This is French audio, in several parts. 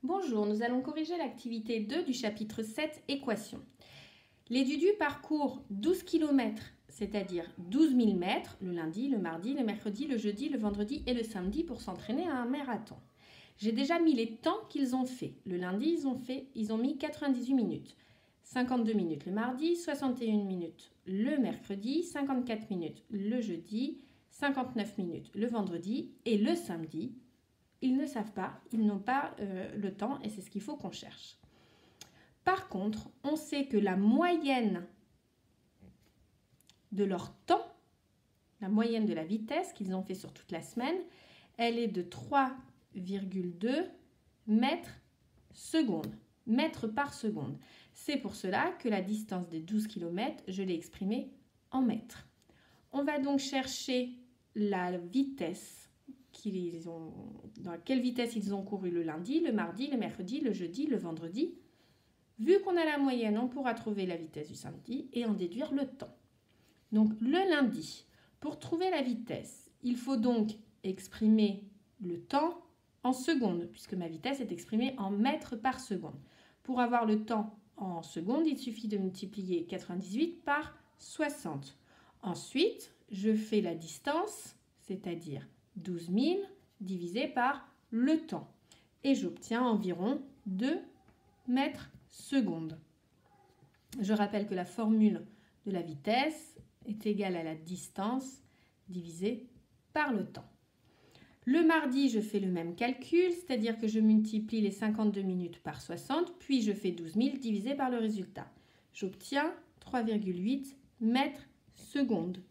Bonjour, nous allons corriger l'activité 2 du chapitre 7, équations. Les Dudus parcourent 12 km, c'est-à-dire 12 000 mètres, le lundi, le mardi, le mercredi, le jeudi, le vendredi et le samedi pour s'entraîner à un marathon. J'ai déjà mis les temps qu'ils ont fait. Le lundi, ils ont mis 98 minutes, 52 minutes le mardi, 61 minutes le mercredi, 54 minutes le jeudi, 59 minutes le vendredi et le samedi. Ils ne savent pas, ils n'ont pas le temps et c'est ce qu'il faut qu'on cherche. Par contre, on sait que la moyenne de leur temps, la moyenne de la vitesse qu'ils ont fait sur toute la semaine, elle est de 3,2 mètres par seconde. C'est pour cela que la distance des 12 km, je l'ai exprimée en mètres. On va donc chercher la vitesse dans quelle vitesse ils ont couru le lundi, le mardi, le mercredi, le jeudi, le vendredi. Vu qu'on a la moyenne, on pourra trouver la vitesse du samedi et en déduire le temps. Donc le lundi, pour trouver la vitesse, il faut donc exprimer le temps en secondes, puisque ma vitesse est exprimée en mètres par seconde. Pour avoir le temps en secondes, il suffit de multiplier 98 par 60. Ensuite, je fais la distance, c'est-à-dire 12 000 divisé par le temps. Et j'obtiens environ 2 mètres secondes. Je rappelle que la formule de la vitesse est égale à la distance divisée par le temps. Le mardi, je fais le même calcul, c'est-à-dire que je multiplie les 52 minutes par 60, puis je fais 12 000 divisé par le résultat. J'obtiens 3,8 mètres secondes.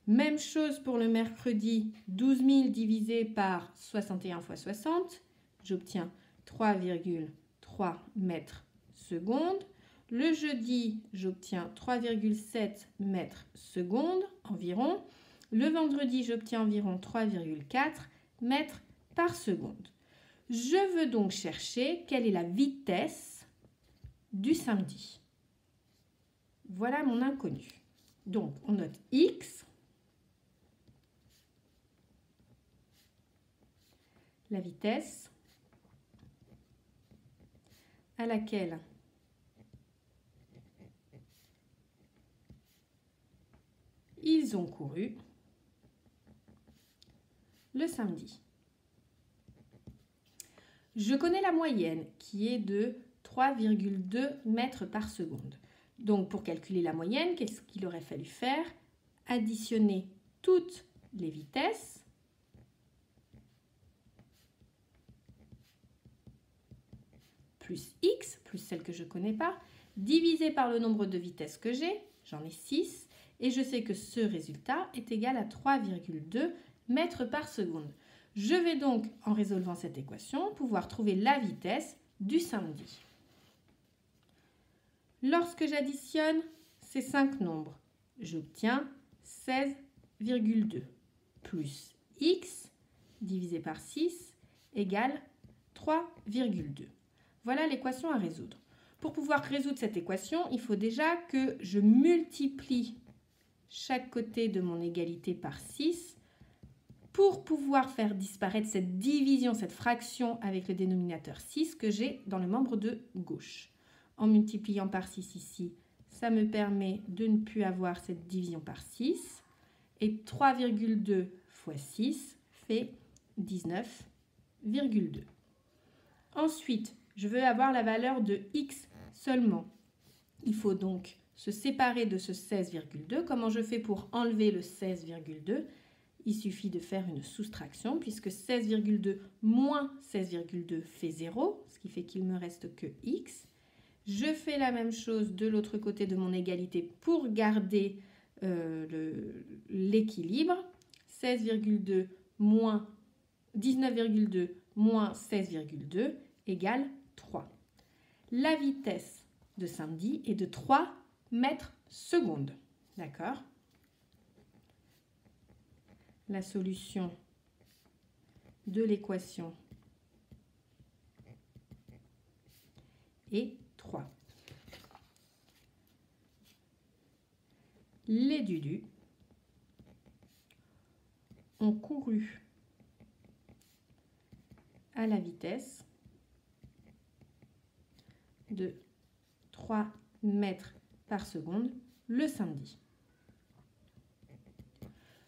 Même chose pour le mercredi, 12 000 divisé par 61 fois 60, j'obtiens 3,3 mètres secondes. Le jeudi, j'obtiens 3,7 mètres secondes environ. Le vendredi, j'obtiens environ 3,4 mètres par seconde. Je veux donc chercher quelle est la vitesse du samedi. Voilà mon inconnu. Donc, on note X. La vitesse à laquelle ils ont couru le samedi. Je connais la moyenne qui est de 3,2 mètres par seconde. Donc pour calculer la moyenne, qu'est-ce qu'il aurait fallu faire? Additionner toutes les vitesses plus x, plus celle que je ne connais pas, divisé par le nombre de vitesses que j'ai, j'en ai 6, et je sais que ce résultat est égal à 3,2 mètres par seconde. Je vais donc, en résolvant cette équation, pouvoir trouver la vitesse du samedi. Lorsque j'additionne ces 5 nombres, j'obtiens 16,2 plus x divisé par 6 égale 3,2. Voilà l'équation à résoudre. Pour pouvoir résoudre cette équation, il faut déjà que je multiplie chaque côté de mon égalité par 6 pour pouvoir faire disparaître cette division, cette fraction avec le dénominateur 6 que j'ai dans le membre de gauche. En multipliant par 6 ici, ça me permet de ne plus avoir cette division par 6. Et 3,2 fois 6 fait 19,2. Ensuite, je veux avoir la valeur de x seulement. Il faut donc se séparer de ce 16,2. Comment je fais pour enlever le 16,2? Il suffit de faire une soustraction puisque 16,2 moins 16,2 fait 0, ce qui fait qu'il me reste que x. Je fais la même chose de l'autre côté de mon égalité pour garder l'équilibre. 16,2 moins 19,2 moins 16,2 égale 3. La vitesse de samedi est de 3 mètres secondes. D'accord? La solution de l'équation est 3. Les Dudus ont couru à la vitesse de 3 mètres par seconde le samedi.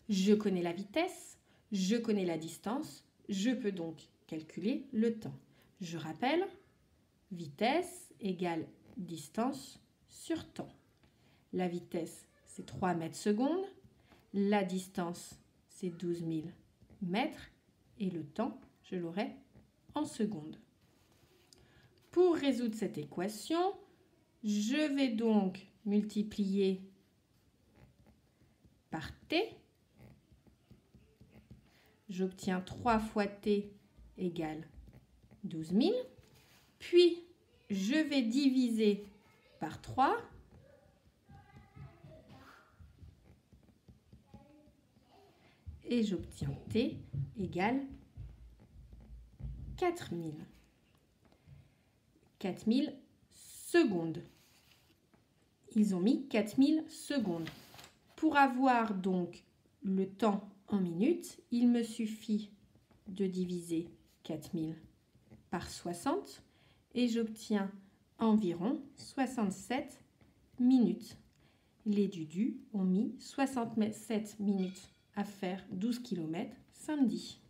Je connais la vitesse, je connais la distance, je peux donc calculer le temps. Je rappelle, vitesse égale distance sur temps. La vitesse, c'est 3 mètres secondes. La distance, c'est 12 000 mètres. Et le temps, je l'aurai en secondes. Pour résoudre cette équation, je vais donc multiplier par t. J'obtiens 3 fois t égale 12 000. Puis, je vais diviser par 3. Et j'obtiens t égale 4000. 4000 secondes. Ils ont mis 4000 secondes. Pour avoir donc le temps en minutes, il me suffit de diviser 4000 par 60 et j'obtiens environ 67 minutes. Les Dudus ont mis 67 minutes à faire 12 km samedi.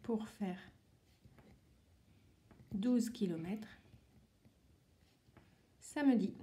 Pour faire 12 km samedi.